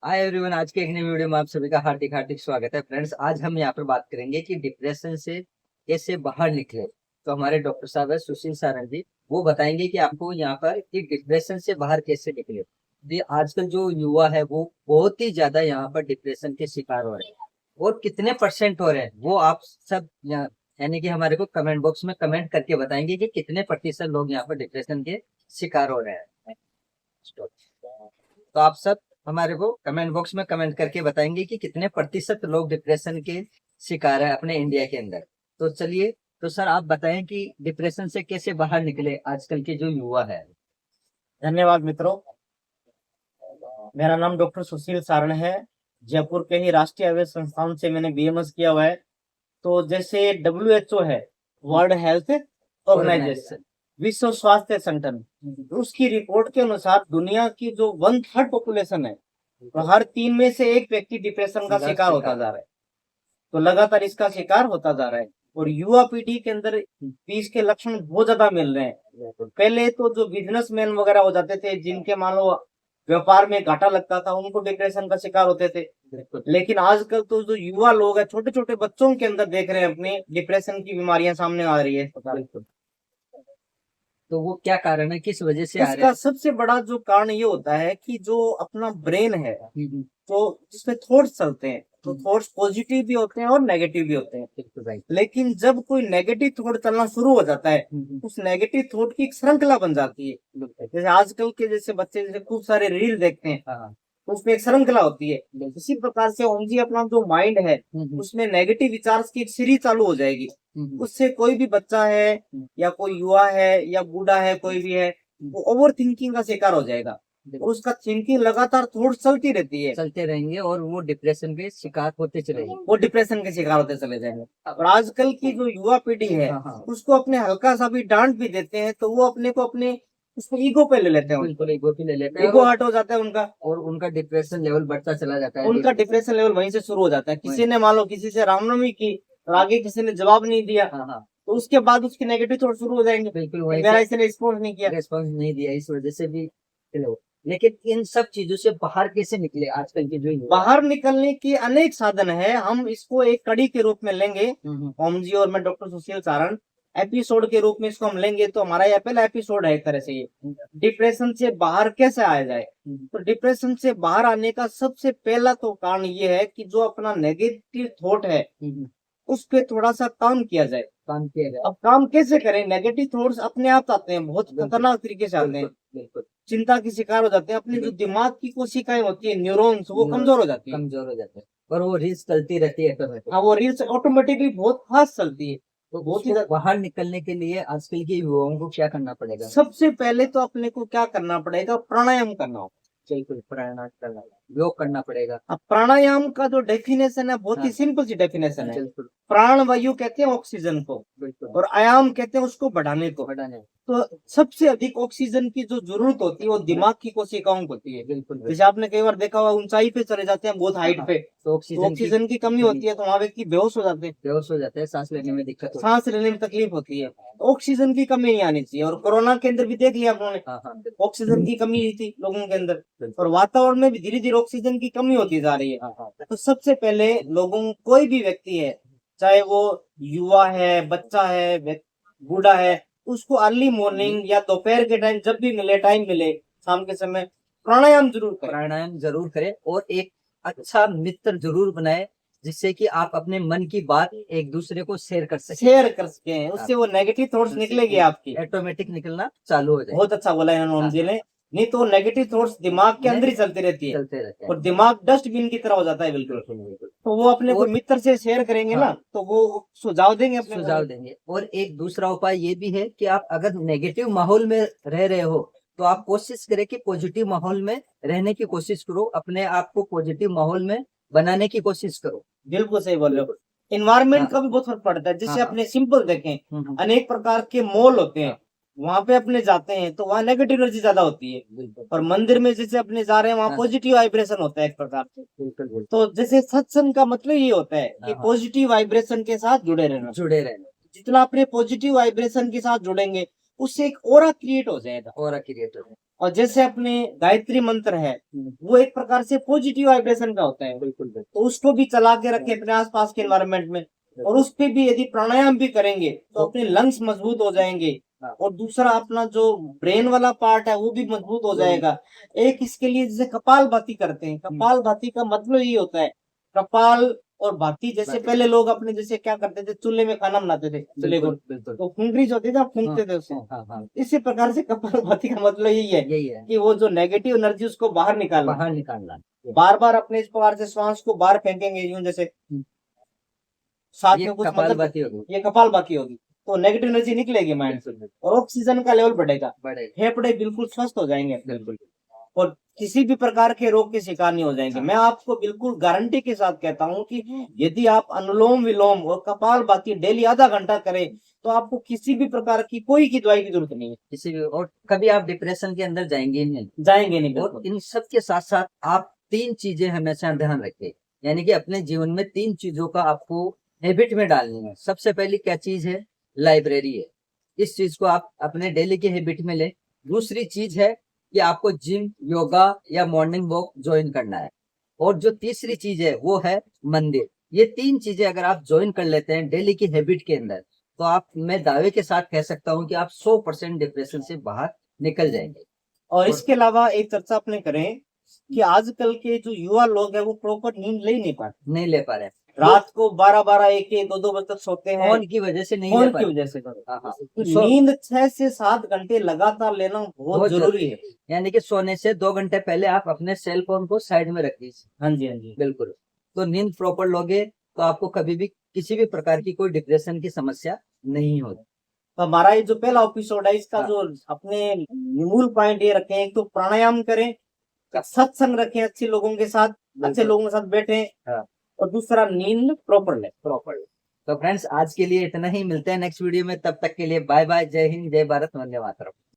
Hi everyone, आज के एक नई वीडियो में आप सभी का हार्दिक हार्दिक स्वागत है। फ्रेंड्स, आज हम यहाँ पर बात करेंगे कि डिप्रेशन से कैसे बाहर निकले। तो हमारे डॉक्टर साहब है सुशील सारण जी, वो बताएंगे कि आपको यहाँ पर कि डिप्रेशन से बाहर कैसे निकले। ये आजकल जो युवा है वो बहुत ही ज्यादा यहाँ पर डिप्रेशन के शिकार हो रहे हैं, और कितने परसेंट हो रहे हैं वो आप सब यानी कि हमारे को कमेंट बॉक्स में कमेंट करके बताएंगे कि कितने प्रतिशत लोग यहाँ पर डिप्रेशन के शिकार हो रहे हैं। तो आप सब हमारे को कमेंट बॉक्स में कमेंट करके बताएंगे कि कितने प्रतिशत लोग डिप्रेशन के शिकार है अपने इंडिया के अंदर। तो चलिए, तो सर आप बताएं कि डिप्रेशन से कैसे बाहर निकले आजकल के जो युवा है। धन्यवाद मित्रों। मेरा नाम डॉक्टर सुशील सारण है। जयपुर के ही राष्ट्रीय आयुर्वेद संस्थान से मैंने बीएमएस किया हुआ है। तो जैसे WHO है, वर्ल्ड हेल्थ ऑर्गेनाइजेशन, विश्व स्वास्थ्य संगठन, उसकी रिपोर्ट के अनुसार दुनिया की जो 1/3 पॉपुलेशन है, तो हर 3 में से एक व्यक्ति डिप्रेशन का शिकार होता जा रहा है। तो लगातार इसका शिकार होता जा रहा है और युवा पीढ़ी के अंदर भी इसके लक्षण बहुत ज्यादा मिल रहे हैं। पहले तो जो बिजनेसमैन वगैरह हो जाते थे, जिनके मान लो व्यापार में घाटा लगता था, उनको डिप्रेशन का शिकार होते थे। लेकिन आजकल तो जो युवा लोग हैं, छोटे छोटे बच्चों के अंदर देख रहे हैं अपने डिप्रेशन की बीमारियां सामने आ रही है। तो वो क्या कारण है, किस वजह से आ रहे इसका हैं? सबसे बड़ा जो कारण ये होता है कि जो अपना ब्रेन है, तो जिसमें थॉट्स चलते हैं, तो थॉट्स पॉजिटिव भी होते हैं और नेगेटिव भी होते हैं। लेकिन जब कोई नेगेटिव थॉट चलना शुरू हो जाता है, उस नेगेटिव थॉट की एक श्रृंखला बन जाती है। जैसे आजकल के जैसे बच्चे जैसे खूब सारे रील देखते हैं, तो उसमें एक श्रृंखला होती है। इसी प्रकार से ओम जी अपना जो माइंड है, उसमें नेगेटिव विचार की एक सीरीज चालू हो जाएगी। उससे कोई भी बच्चा है या कोई युवा है या बूढ़ा है, कोई भी है, वो ओवर थिंकिंग का शिकार हो जाएगा और उसका थिंकिंग लगातार थोड़ी चलती रहती है, चलते रहेंगे और वो डिप्रेशन के शिकार होते चलेंगे, वो डिप्रेशन के शिकार होते चले जाएंगे। और आजकल की जो युवा पीढ़ी है, उसको अपने हल्का सा भी डांट भी देते हैं तो वो अपने को अपने उसको ईगो पे ले लेते हैं, बिल्कुल ईगो पे ले लेते हैं, ईगो हर्ट हो जाता है उनका और उनका डिप्रेशन लेवल बढ़ता चला जाता है। उनका डिप्रेशन लेवल वहीं से शुरू हो जाता है। किसी ने मान लो किसी से रामनवमी की और आगे किसी ने जवाब नहीं दिया, तो उसके बाद उसके नेगेटिव थॉट शुरू हो जाएंगे। बिल्कुल, मेरा इसने रिस्पॉन्स नहीं किया, रिस्पॉन्स नहीं दिया, इस वजह से भी। लेकिन इन सब चीजों से बाहर कैसे निकले आजकल के जो बाहर निकलने के अनेक साधन है। हम इसको एक कड़ी के रूप में लेंगे, ओम जी और मैं डॉक्टर सुशील सारण, एपिसोड के रूप में इसको हम लेंगे। तो हमारा यह पहला एपिसोड है एक तरह से, ये डिप्रेशन से बाहर कैसे आया जाए। तो डिप्रेशन से बाहर आने का सबसे पहला तो कारण ये है कि जो अपना नेगेटिव थॉट है, उस पे थोड़ा सा काम किया जाए। अब काम कैसे करें? नेगेटिव थॉट्स अपने आप आते हैं, बहुत खतरनाक तरीके से आते हैं, चिंता की शिकार हो जाते हैं। अपने जो दिमाग की कोशिकाएं होती है, न्यूरॉन्स, वो कमजोर हो जाती है, और वो रील्स चलती रहती है। हाँ, वो रील्स ऑटोमेटिकली बहुत फास्ट चलती है। तो बहुत ही बाहर निकलने के लिए आजकल के युवाओं को क्या करना पड़ेगा? सबसे पहले तो अपने को क्या करना पड़ेगा? प्राणायाम करना होगा। बिल्कुल, प्राणायाम करना, योग करना पड़ेगा। अब प्राणायाम का जो डेफिनेशन है, बहुत ही सिंपल सी डेफिनेशन है। प्राण वायु कहते हैं ऑक्सीजन को, और आयाम कहते हैं उसको बढ़ाने को। तो सबसे अधिक ऑक्सीजन की जो जरूरत होती है वो दिमाग की कोशिकाओं को होती है। बिल्कुल, जैसे आपने कई बार देखा हुआ, ऊंचाई पे चले जाते हैं, बहुत हाइट पे, तो ऑक्सीजन की कमी होती है, तो वहाँ व्यक्ति बेहोश हो जाते हैं, सांस लेने में दिक्कत, सांस लेने में तकलीफ होती है। तो ऑक्सीजन की कमी नहीं आनी चाहिए। और कोरोना के अंदर भी देख लिया आप लोगों ने, ऑक्सीजन की कमी थी लोगों के अंदर, और वातावरण में भी धीरे धीरे ऑक्सीजन की कमी होती जा रही है। तो सबसे पहले लोगों, कोई भी व्यक्ति है, चाहे वो युवा है, बच्चा है, बूढ़ा है, उसको अर्ली मॉर्निंग या दोपहर के टाइम, जब भी मिले, टाइम मिले, शाम के समय, प्राणायाम जरूर करें और एक अच्छा मित्र जरूर बनाए, जिससे कि आप अपने मन की बात एक दूसरे को शेयर कर सके। उससे वो नेगेटिव थॉट्स निकलेगी, आपकी ऑटोमेटिक निकलना चालू हो जाए। बहुत अच्छा बोला इन्होंने जी ने। नहीं तो नेगेटिव थॉट्स दिमाग के अंदर ही चलती रहती है, और दिमाग डस्टबिन की तरह हो जाता है। बिल्कुल। तो वो अपने कोई मित्र से शेयर करेंगे ना, तो वो सुझाव देंगे। और एक दूसरा उपाय ये भी है कि आप अगर नेगेटिव माहौल में रह रहे हो, तो आप कोशिश करें कि पॉजिटिव माहौल में रहने की कोशिश करो, अपने आप को पॉजिटिव माहौल में बनाने की कोशिश करो। बिल्कुल सही बोल रहे हो। इन्वायरमेंट का भी बहुत फर्क पड़ता है। जैसे अपने सिंपल देखें, अनेक प्रकार के मॉल होते हैं, वहां पे अपने जाते हैं तो वहाँ नेगेटिव एनर्जी ज्यादा होती है, और मंदिर में जैसे अपने जा रहे हैं, वहाँ पॉजिटिव वाइब्रेशन होता है एक प्रकार से। तो जैसे सत्संग का मतलब ये होता है कि पॉजिटिव वाइब्रेशन के साथ जुड़े रहना। जितना अपने पॉजिटिव वाइब्रेशन के साथ जुड़ेंगे, उससे एक ऑरा क्रिएट हो जाएगा। और क्रिएट हो और जैसे अपने गायत्री मंत्र है वो एक प्रकार से पॉजिटिव वाइब्रेशन का होता है, बिल्कुल बिल्कुल तो उसको भी चला के रखें अपने आसपास के एनवायरनमेंट में। और उस पे भी यदि प्राणायाम भी करेंगे तो अपने लंग्स मजबूत हो जाएंगे। हाँ। और दूसरा अपना जो ब्रेन वाला पार्ट है वो भी मजबूत हो जाएगा। एक इसके लिए जैसे कपाल भाती करते हैं, कपाल भाती का मतलब ये होता है, कपाल और भाती जैसे भाती। पहले लोग अपने जैसे क्या करते थे, चूल्हे में खाना बनाते थे, चूल्हे को बिल्कुल तो फुंकरी जो होती थी ना, फूंकते थे उससे। हाँ हाँ इसी प्रकार से कपाल भाती का मतलब यही है यही है, कि वो जो नेगेटिव एनर्जी उसको बाहर निकालना। बाहर निकालना। बार बार अपने इस प्रकार से श्वास को बाहर फेंकेंगे यूं जैसे साथ ये में कुछ कपाल मतलब भाती होगी। ये कपाल भाती होगी तो नेगेटिव एनर्जी निकलेगी माइंड से और ऑक्सीजन का लेवल बढ़ेगा, बड़े फेफड़े बिल्कुल स्वस्थ हो जाएंगे बिल्कुल और किसी भी प्रकार के रोग के शिकार नहीं हो जाएंगे। मैं आपको बिल्कुल गारंटी के साथ कहता हूं कि यदि आप अनुलोम विलोम और कपाल भाती डेली आधा घंटा करें तो आपको किसी भी प्रकार की कोई की दवाई की जरूरत नहीं है, किसी भी, और कभी आप डिप्रेशन के अंदर जाएंगे ही नहीं। जाएंगे नहीं। और बिल्कुल इन सब के साथ साथ आप 3 चीजें हमेशा ध्यान रखें, यानी कि अपने जीवन में 3 चीजों का आपको हैबिट में डालनी है। सबसे पहली क्या चीज है? लाइब्रेरी है। इस चीज को आप अपने डेली के हैबिट में लें। दूसरी चीज है कि आपको जिम, योगा या मॉर्निंग वॉक ज्वाइन करना है। और जो तीसरी चीज है वो है मंदिर। ये 3 चीजें अगर आप ज्वाइन कर लेते हैं डेली की हैबिट के अंदर, तो आप, मैं दावे के साथ कह सकता हूँ कि आप 100% डिप्रेशन से बाहर निकल जाएंगे। और इसके अलावा एक चर्चा अपने करें कि आजकल के जो युवा लोग हैं वो प्रॉपर नींद ले नहीं पाते, नहीं ले पा रहे, रात को 12-12 1-1 2-2 बजे तक सोते हैं फोन की वजह से नहीं फोन ले पा की रहे। वजह से। हाँ हाँ। तो नींद 6 से 7 घंटे लगातार लेना बहुत जरूरी है। यानी कि सोने से 2 घंटे पहले आप अपने सेल फोन को साइड में रख दीजिए। हाँ जी, हाँ जी। बिल्कुल। तो नींद प्रॉपर लोगे तो आपको कभी भी किसी भी प्रकार की कोई डिप्रेशन की समस्या नहीं होगी। तो हमारा ये जो पहला एपिसोड है इसका हाँ। जो अपने मूल पॉइंट ये रखे हैं, एक तो प्राणायाम करें, एक सत्संग रखें अच्छे लोगों के साथ, अच्छे लोगों के साथ बैठे, हाँ। और दूसरा नींद प्रॉपर ले। तो फ्रेंड्स आज के लिए इतना ही, मिलते हैं नेक्स्ट वीडियो में। तब तक के लिए बाय बाय, जय हिंद, जय भारत, वंदे मातरम।